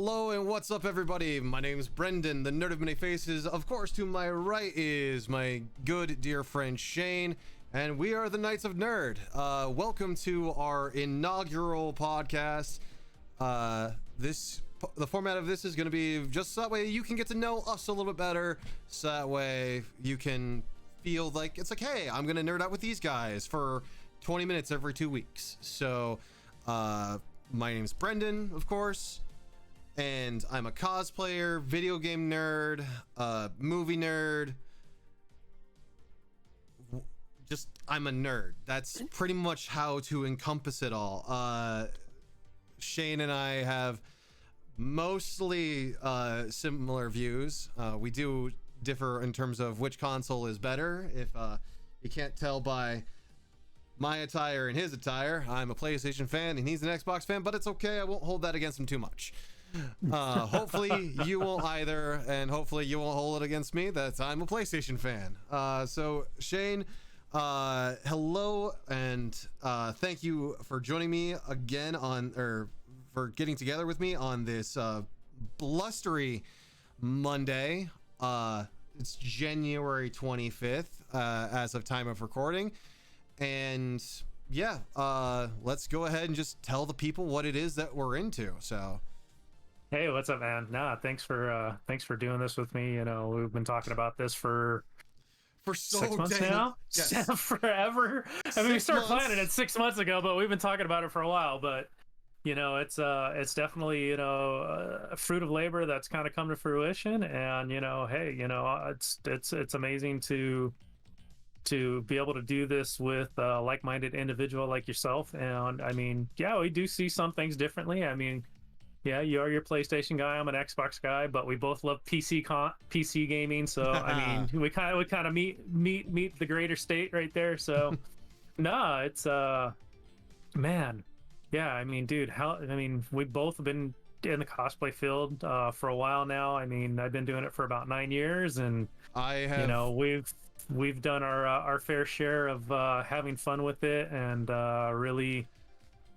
Hello and what's up, everybody? My name is Brendan, the nerd of many faces. Of course, to my right is my good dear friend Shane, and we are the Knights of Nerd. Welcome to our inaugural podcast. The format of this is going to be just so that way you can get to know us a little bit better, so that way you can feel like it's like, hey, I'm going to nerd out with these guys for 20 minutes every 2 weeks. So, my name's Brendan, of course, and I'm a cosplayer, video game nerd, movie nerd. I'm a nerd. That's pretty much how to encompass it all. Shane and I have mostly similar views. We do differ in terms of which console is better. If you can't tell by my attire and his attire, I'm a PlayStation fan and he's an Xbox fan, but it's okay. I won't hold that against him too much. Hopefully you won't either, and hopefully you won't hold it against me that I'm a PlayStation fan. So Shane, hello, and thank you for joining me again for getting together with me on this blustery Monday. It's January 25th as of time of recording. And yeah, let's go ahead and just tell the people what it is that we're into. So, hey, what's up, man? Thanks for doing this with me. You know, we've been talking about this for so 6 months now. Yes. Forever. I mean, we started planning it 6 months ago, but we've been talking about it for a while. But you know, it's definitely, you know, a fruit of labor that's kind of come to fruition. And you know, hey, you know, it's amazing to be able to do this with a like-minded individual like yourself. And I mean, yeah, we do see some things differently. I mean, yeah, you're your PlayStation guy, I'm an Xbox guy, but we both love PC gaming. So I mean, we kind of meet the greater state right there. So no, it's man, yeah, I mean, dude, we've both been in the cosplay field for a while now. I mean, I've been doing it for about 9 years, and I have, you know, we've done our fair share of having fun with it, and really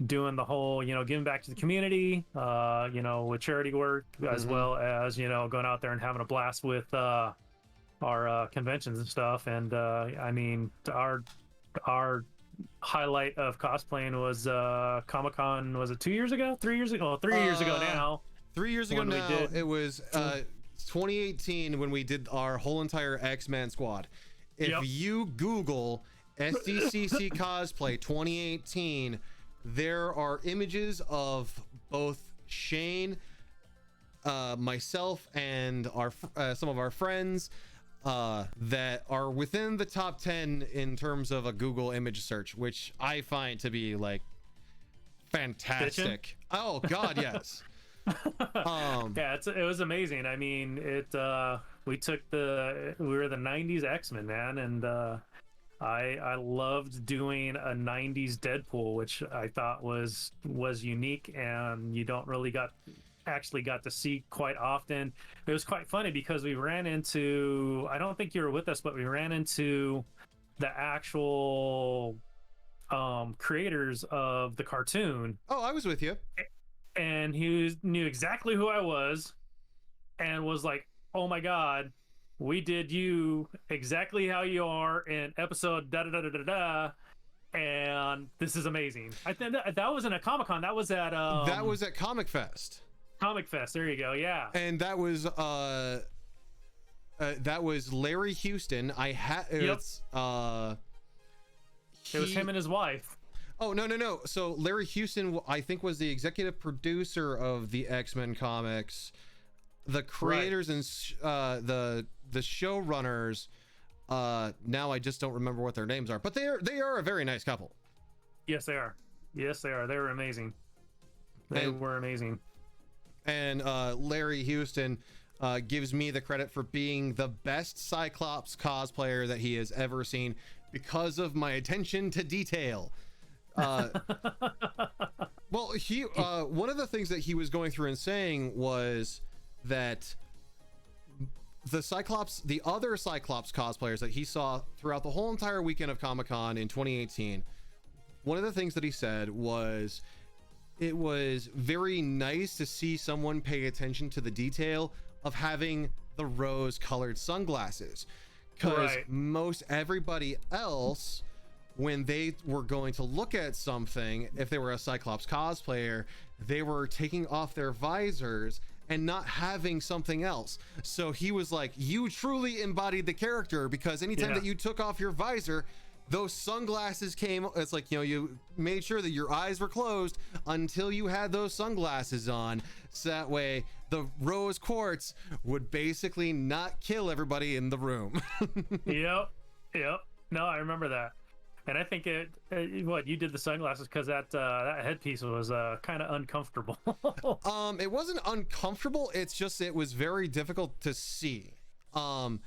doing the whole, you know, giving back to the community, you know, with charity work, as well as, you know, going out there and having a blast with our conventions and stuff. And I mean, our highlight of cosplaying was Comic-Con. Was it 2 years ago? 3 years ago? 3 years ago now. 3 years ago now. It was 2018 when we did our whole entire X-Men squad. If you Google SDCC cosplay 2018, there are images of both Shane, myself, and our some of our friends that are within the top 10 in terms of a Google image search, which I find to be like fantastic. Oh God, yes. Yeah, it was amazing. I mean, we were the 90s X-Men, man, and I loved doing a 90s Deadpool, which I thought was unique, and you don't really actually got to see quite often. It was quite funny because we ran into, I don't think you were with us, but we ran into the actual creators of the cartoon. Oh, I was with you. And he knew exactly who I was and was like, oh my God, we did you exactly how you are in episode da da da da da da, and this is amazing. I think that wasn't at Comic-Con. That was at Comic Fest. Comic Fest. There you go. Yeah. And that was Larry Houston. It was him and his wife. Oh, no. So Larry Houston, I think, was the executive producer of the X-Men comics. The creators and the showrunners, now I just don't remember what their names are, but they are a very nice couple. Yes, they are. Yes, they are. They were amazing. They were amazing. And Larry Houston gives me the credit for being the best Cyclops cosplayer that he has ever seen because of my attention to detail. Well, he one of the things that he was going through and saying was that the other Cyclops cosplayers that he saw throughout the whole entire weekend of Comic-Con in 2018, one of the things that he said was it was very nice to see someone pay attention to the detail of having the rose colored sunglasses, because most everybody else, when they were going to look at something, if they were a Cyclops cosplayer, they were taking off their visors and not having something else. So he was like, you truly embodied the character, because anytime that you took off your visor, those sunglasses came. It's like, you know, you made sure that your eyes were closed until you had those sunglasses on, so that way the rose quartz would basically not kill everybody in the room. Yep. No, I remember that. And I think what you did the sunglasses because that headpiece was kind of uncomfortable. It wasn't uncomfortable. It's just, it was very difficult to see. And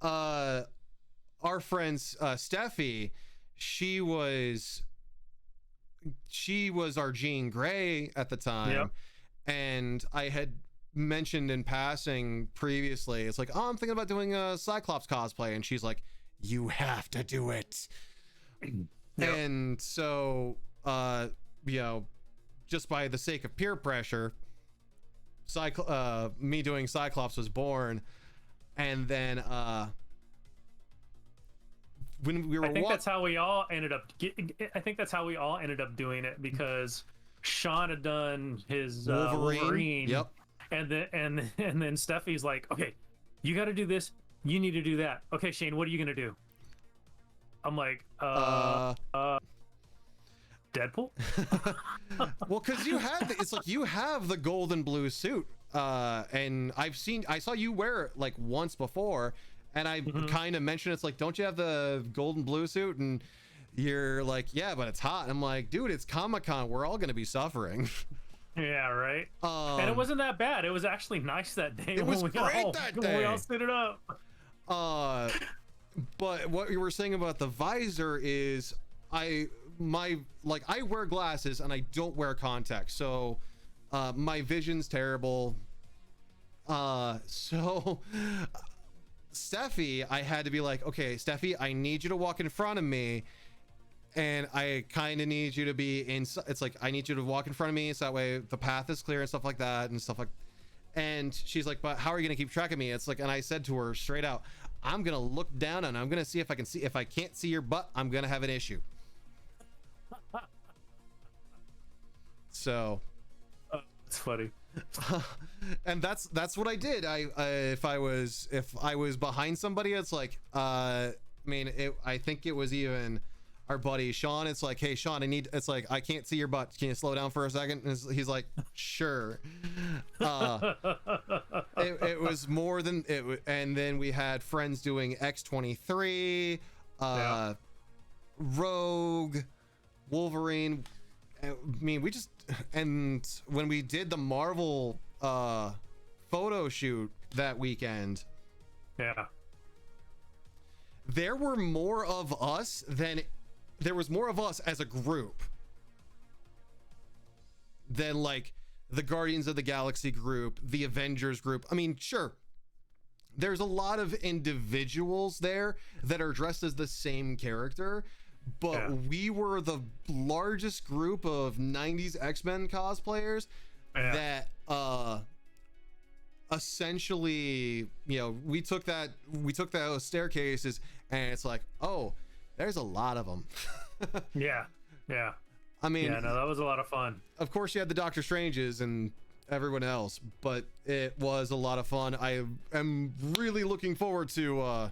our friend Steffi, she was our Jean Grey at the time. And I had mentioned in passing previously, it's like, oh, I'm thinking about doing a Cyclops cosplay, and she's like, you have to do it. And so you know, just by the sake of peer pressure, me doing Cyclops was born. And then when we were, I think that's how we all ended up doing it, because Sean had done his Wolverine. Yep. And then Steffi's like, okay, you got to do this. You need to do that. Okay, Shane, what are you gonna do? I'm like, Deadpool. Well, because you had it's like you have the gold and blue suit, and I saw you wear it like once before, and I kind of mentioned, it's like, don't you have the gold and blue suit? And you're like, yeah, but it's hot. And I'm like, dude, it's Comic-Con. We're all gonna be suffering. Yeah, right. And it wasn't that bad. It was actually nice that day. It was great that day. When we all stood it up. But what you were saying about the visor is, I wear glasses and I don't wear contacts, so my vision's terrible. So Steffi, I had to be like, okay, Steffi, I need you to walk in front of me, and I kind of need you to be in. It's like, I need you to walk in front of me, so that way the path is clear and stuff like that and stuff like. And she's like, but how are you gonna keep track of me? It's like, and I said to her straight out, I'm gonna look down and I'm gonna see if I can see. If I can't see your butt, I'm gonna have an issue. So it's funny. And that's what I did. If I was behind somebody, it's like, I think it was even our buddy Sean. It's like, hey Sean, it's like, I can't see your butt, can you slow down for a second? And he's like, sure. It was more than it. And then we had friends doing X-23, Rogue, Wolverine. I mean, we just, and when we did the Marvel photo shoot that weekend, there were more of us as a group than like the Guardians of the Galaxy group, the Avengers group. I mean, sure, there's a lot of individuals there that are dressed as the same character, but we were the largest group of 90s X-Men cosplayers that essentially, you know, we took those staircases, and it's like, oh, there's a lot of them. Yeah. I mean, no, that was a lot of fun. Of course, you had the Doctor Stranges and everyone else, but it was a lot of fun. I am really looking forward to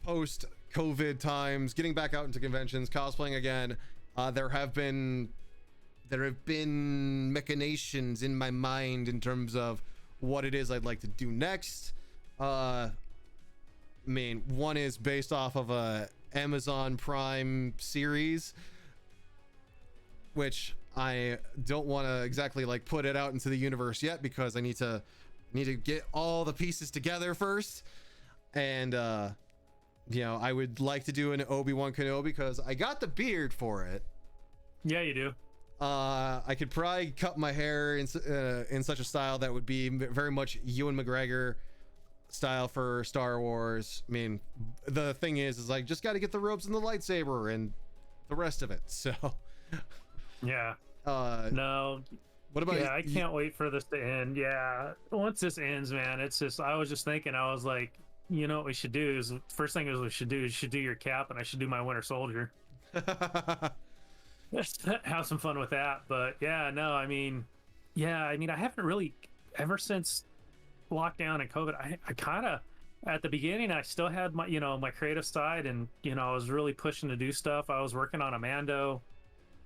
post-COVID times, getting back out into conventions, cosplaying again. There have been machinations in my mind in terms of what it is I'd like to do next. I mean, one is based off of a Amazon Prime series, which I don't want to exactly like put it out into the universe yet, because I need to get all the pieces together first. And you know, I would like to do an Obi-Wan Kenobi because I got the beard for it. Yeah, you do. I could probably cut my hair in such a style that would be very much Ewan McGregor style for Star Wars. I mean, the thing is I just got to get the ropes and the lightsaber and the rest of it. So Yeah. Uh, No. what about Yeah, I can't wait for this to end. Yeah. Once this ends, man, it's just, I was just thinking, I was like, you know what we should do is, first thing is we should do is you should do your cap, and I should do my Winter Soldier. Have some fun with that. But yeah, no, I mean, yeah, I mean, I haven't really, ever since lockdown and COVID, I kind of, at the beginning, I still had my, you know, my creative side, and, you know, I was really pushing to do stuff. I was working on a Mando,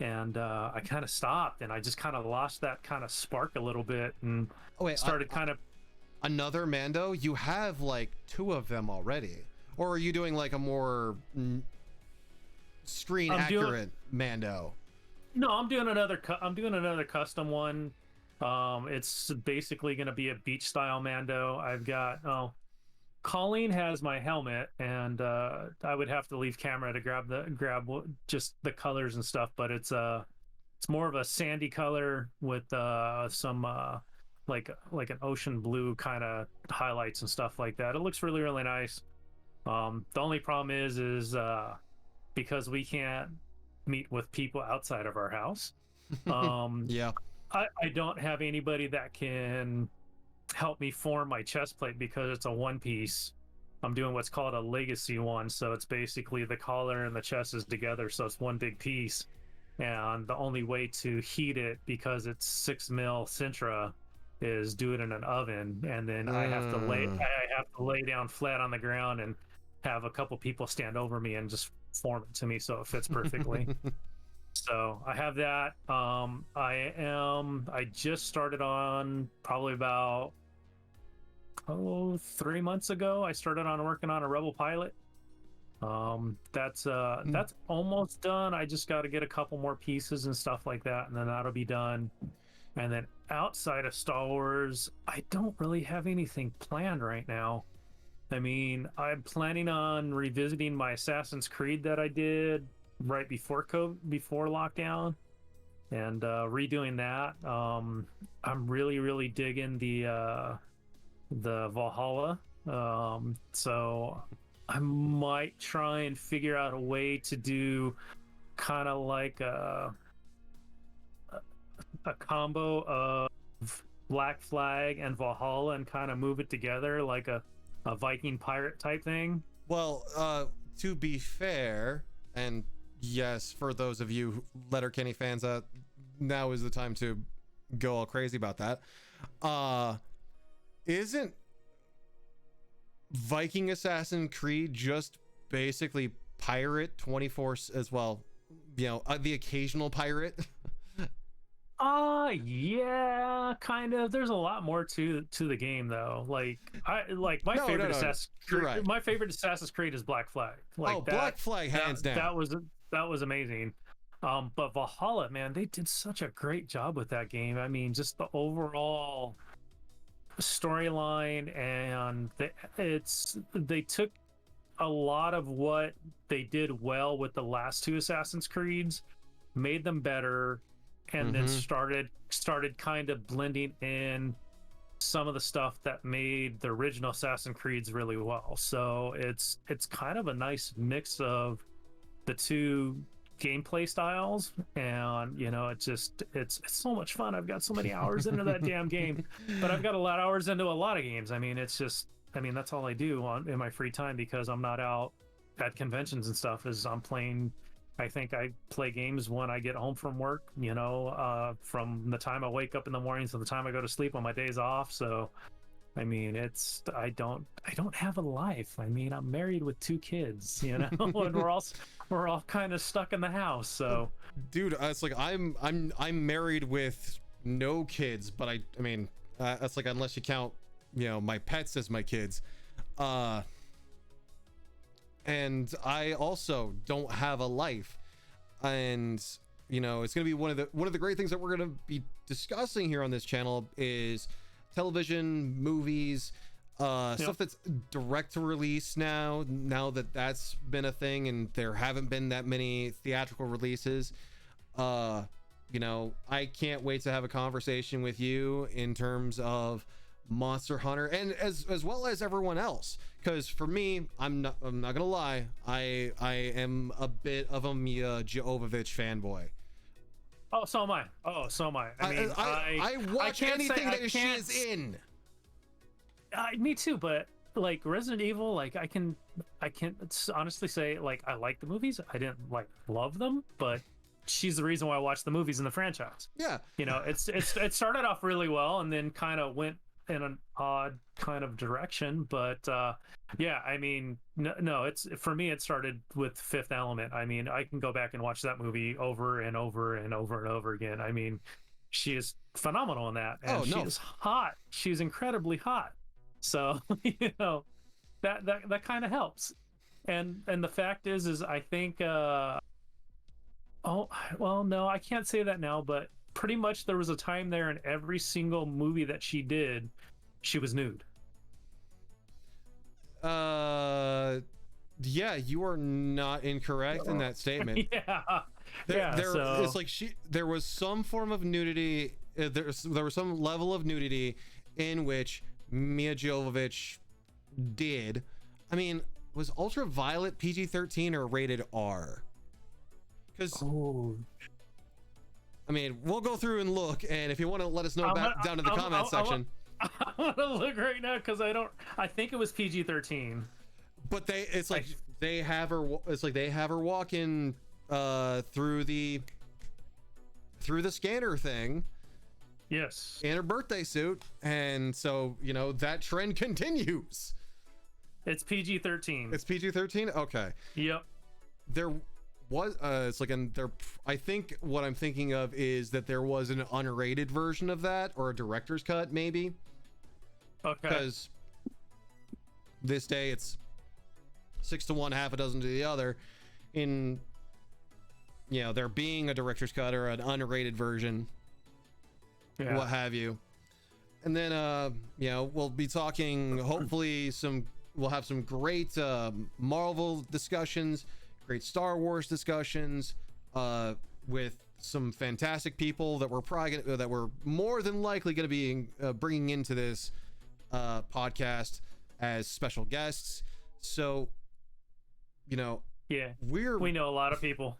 and I kind of stopped, and I just kind of lost that kind of spark a little bit, and oh wait, started kind of. Another Mando? You have like 2 of them already, or are you doing like a more screen accurate Mando? No, I'm doing another. I'm doing another custom one. It's basically going to be a beach style Mando. I've got. Oh, Colleen has my helmet, and I would have to leave camera to grab just the colors and stuff. But it's more of a sandy color with some like an ocean blue kind of highlights and stuff like that. It looks really, really nice. The only problem is because we can't meet with people outside of our house. Yeah, I don't have anybody that can help me form my chest plate because it's a one piece. I'm doing what's called a legacy one, so it's basically the collar and the chest is together, so it's one big piece. And the only way to heat it, because it's 6 mil Sintra, is do it in an oven, and then I have to lay down flat on the ground and have a couple people stand over me and just form it to me so it fits perfectly. So I have that. I just started on probably about 3 months ago. I started on working on a Rebel pilot. That's almost done. I just got to get a couple more pieces and stuff like that, and then that'll be done. And then outside of Star Wars, I don't really have anything planned right now. I mean, I'm planning on revisiting my Assassin's Creed that I did right before before lockdown, and redoing that. I'm really digging the Valhalla. So I might try and figure out a way to do kind of like a combo of Black Flag and Valhalla, and kind of move it together like a Viking pirate type thing. Well, to be fair, and yes, for those of you Letterkenny fans, now is the time to go all crazy about that. Isn't Viking Assassin's Creed just basically pirate 24 as well? You know, the occasional pirate. Yeah, kind of. There's a lot more to the game though. Like my favorite Assassin's Creed. Right. My favorite Assassin's Creed is Black Flag. Like Black Flag, hands down. That was amazing. But Valhalla, man, they did such a great job with that game. I mean, just the overall storyline, and they took a lot of what they did well with the last 2 Assassin's Creeds, made them better, and then started kind of blending in some of the stuff that made the original Assassin's Creeds really well. So it's kind of a nice mix of the 2 gameplay styles, and you know, it's so much fun. I've got so many hours into that damn game, but I've got a lot of hours into a lot of games. I mean, that's all I do in my free time, because I'm not out at conventions and stuff. Is I'm playing. I think I play games when I get home from work, you know, from the time I wake up in the mornings to the time I go to sleep on my days off. So I mean, I don't have a life. I mean, I'm married with 2 kids, you know, and we're all kind of stuck in the house. So, dude, it's like I'm married with no kids, but I mean, that's like, unless you count, you know, my pets as my kids, and I also don't have a life. And you know, it's gonna be one of the great things that we're gonna be discussing here on this channel is television, movies, stuff that's direct to release now that that's been a thing and there haven't been that many theatrical releases. You know, I can't wait to have a conversation with you in terms of Monster Hunter, and as well as everyone else, because for me, I'm not gonna lie, I am a bit of a Mia Jovovich fanboy. Oh, so am I. Oh, so am I. I mean, I watch can't say- anything I that she can't is in. Me too, but like Resident Evil, like I can honestly say like I like the movies. I didn't like love them, but she's the reason why I watched the movies in the franchise. Yeah. You know, it started off really well and then kind of went in an odd kind of direction, but yeah, I mean, no, it's for me. It started with Fifth Element. I mean, I can go back and watch that movie over and over and over and over again. I mean, she is phenomenal in that, and Oh, she no. is hot. She's incredibly hot. So you know that kind of helps. And the fact is I think oh well no I can't say that now, but pretty much there was a time there in every single movie that she did, she was nude. Yeah, you are not incorrect in that statement. Yeah, There, so it's like there was some form of nudity. There was some level of nudity in which Mia Jovovich did. I mean, was Ultraviolet PG-13 or rated R? Because oh, I mean, we'll go through and look, and if you want to let us know down in the I'm- comment section. I'm gonna look right now because I think it was PG-13. But it's like they have her. It's like they have her walking through the scanner thing. Yes, In her birthday suit, and so you know that trend continues. it's PG-13. It's PG-13. Okay. Yep. There was it's like I think what I'm thinking of is that there was an unrated version of that, or a director's cut maybe, Okay. because this day it's 6 to 1, half a dozen to the other, in there being a director's cut or an unrated version, Yeah. what have you. And then we'll be talking, hopefully we'll have some great Marvel discussions, great Star Wars discussions, with some fantastic people that we're more than likely going to be bringing into this podcast as special guests. So Yeah. we know a lot of people.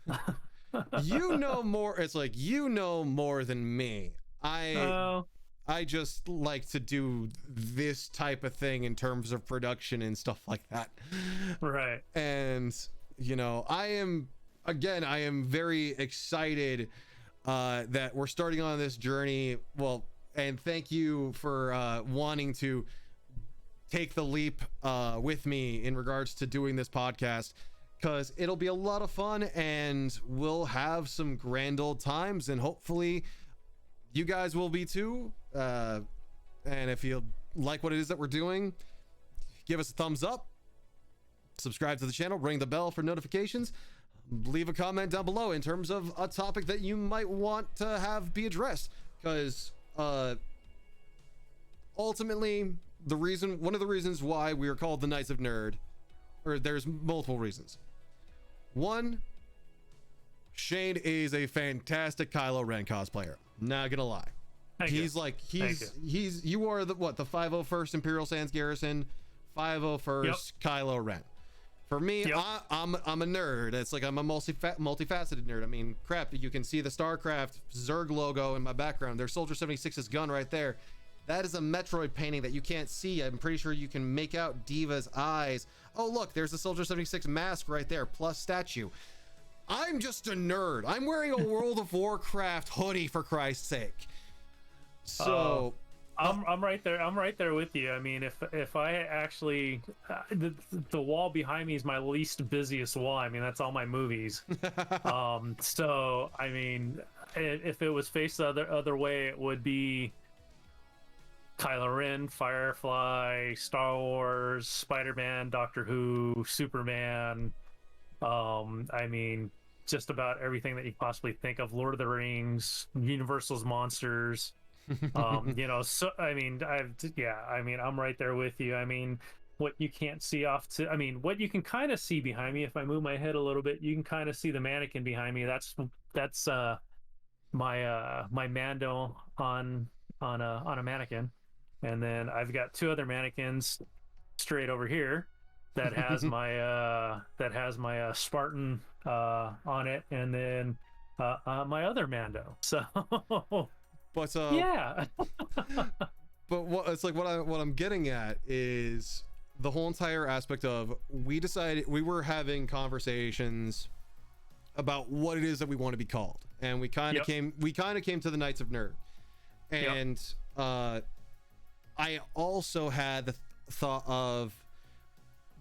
you know more. It's like more than me. Oh. I just like to do this type of thing in terms of production and stuff like that. Right. And I am very excited that we're starting on this journey. Well, and thank you for wanting to take the leap with me in regards to doing this podcast, because it'll be a lot of fun and we'll have some grand old times, and hopefully you guys will be too. And if you like what it is that we're doing, give us a thumbs up, subscribe to the channel, ring the bell for notifications, leave a comment down below in terms of a topic that you might want to have be addressed, because ultimately one of the reasons why we are called the Knights of Nerd, or there's multiple reasons. One, Shane is a fantastic Kylo Ren cosplayer. Not gonna lie. You are the 501st Imperial Sands Garrison, 501st Kylo Ren. For me, I'm a nerd. It's like I'm a multifaceted nerd. I mean, crap, you can see the StarCraft Zerg logo in my background. There's Soldier 76's gun right there. That is a Metroid painting that you can't see. I'm pretty sure you can make out Diva's eyes. Oh, look, there's the Soldier 76 mask right there, plus statue. I'm just a nerd. I'm wearing a World of Warcraft hoodie, for Christ's sake. So I'm right there. I'm right there with you. I mean, if I actually the wall behind me is my least busiest wall. I mean, that's all my movies. So I mean, if it was faced the other way, it would be Kylo Ren, Firefly, Star Wars, Spider-Man, Doctor Who, Superman. I mean, just about everything that you possibly think of. Lord of the Rings, Universal's monsters. So I mean, I'm right there with you. I mean, what you can't see what you can kind of see behind me, if I move my head a little bit, you can kind of see the mannequin behind me. That's my Mando on a mannequin, and then I've got two other mannequins straight over here that has my Spartan on it, and then my other Mando. So But yeah. but what it's like, what I'm getting at is the whole entire aspect of, we decided, we were having conversations about what it is that we want to be called, and we kind of came to the Knights of Nerd. And I also had the thought of,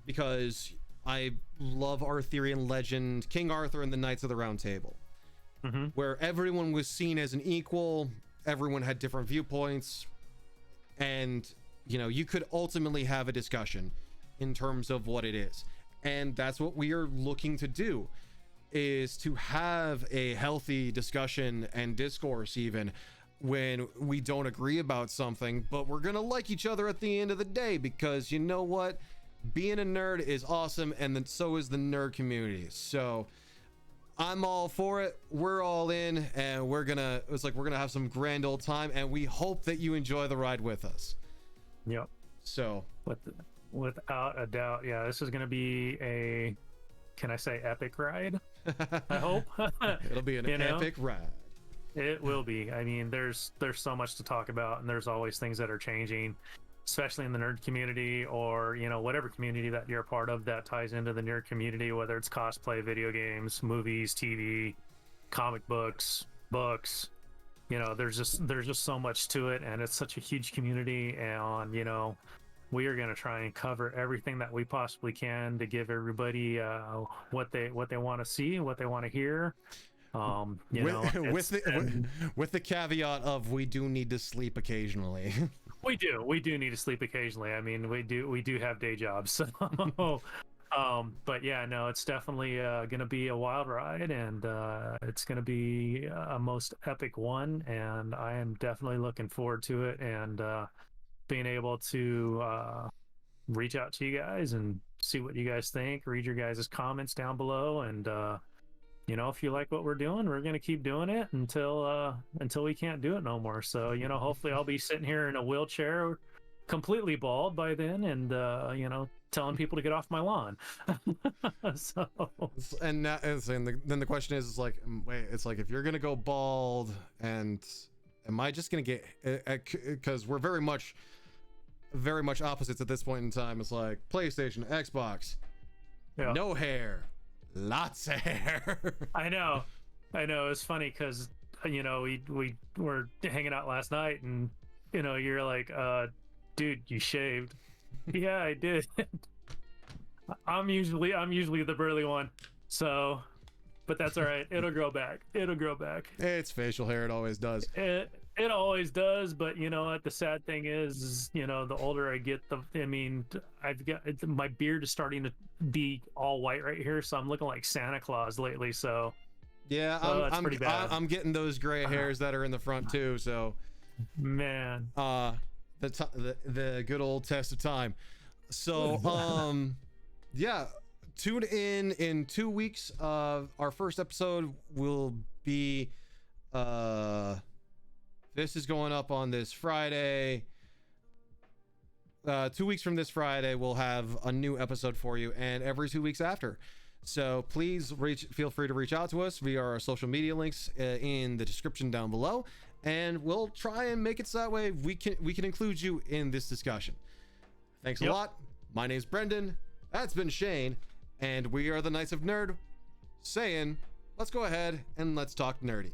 because I love Arthurian legend, King Arthur and the Knights of the Round Table, where everyone was seen as an equal, everyone had different viewpoints, and you could ultimately have a discussion in terms of what it is. And that's what we are looking to do, is to have a healthy discussion and discourse, even when we don't agree about something, but we're gonna like each other at the end of the day, because you know what, being a nerd is awesome, and then so is the nerd community. So I'm all for it, we're all in, and we're gonna have some grand old time, and we hope that you enjoy the ride with us. Yep. So without a doubt, yeah, this is gonna be a, can I say, epic ride? I hope. It'll be an epic ride. It will be. I mean, there's so much to talk about, and there's always things that are changing, especially in the nerd community, or whatever community that you're a part of that ties into the nerd community, whether it's cosplay, video games, movies, TV, comic books. There's just so much to it, and it's such a huge community, and we are going to try and cover everything that we possibly can to give everybody what they want to see, what they want to hear. With the caveat of, we do need to sleep occasionally. we do need to sleep occasionally. I mean, we do have day jobs. So but yeah, no, it's definitely gonna be a wild ride, and it's gonna be a most epic one, and I am definitely looking forward to it, and being able to reach out to you guys and see what you guys think, read your guys' comments down below, and if you like what we're doing, we're gonna keep doing it until we can't do it no more. So hopefully I'll be sitting here in a wheelchair, completely bald by then, and telling people to get off my lawn. So then the question is like, wait, it's like, if you're gonna go bald, and am I just gonna get, because we're very much opposites at this point in time. It's like PlayStation, Xbox, no hair, lots of hair. I know it's funny because we were hanging out last night, and you're like, dude, you shaved. Yeah, I did. I'm usually the burly one, so, but that's all right. It'll grow back. It's facial hair. It always does. It always does. But what the sad thing is the older I get, I've got, my beard is starting to be all white right here, so I'm looking like Santa Claus lately. So yeah, that's pretty bad. I'm getting those gray hairs that are in the front too. So man, the good old test of time. So yeah, tune in 2 weeks. Our first episode will be this is going up on this Friday. 2 weeks from this Friday, we'll have a new episode for you, and every 2 weeks after. So please feel free to reach out to us via our social media links in the description down below, and we'll try and make it so that way we can include you in this discussion. Thanks a lot. My name's Brendan. That's been Shane, and we are the Knights of Nerd, saying, let's go ahead and let's talk nerdy.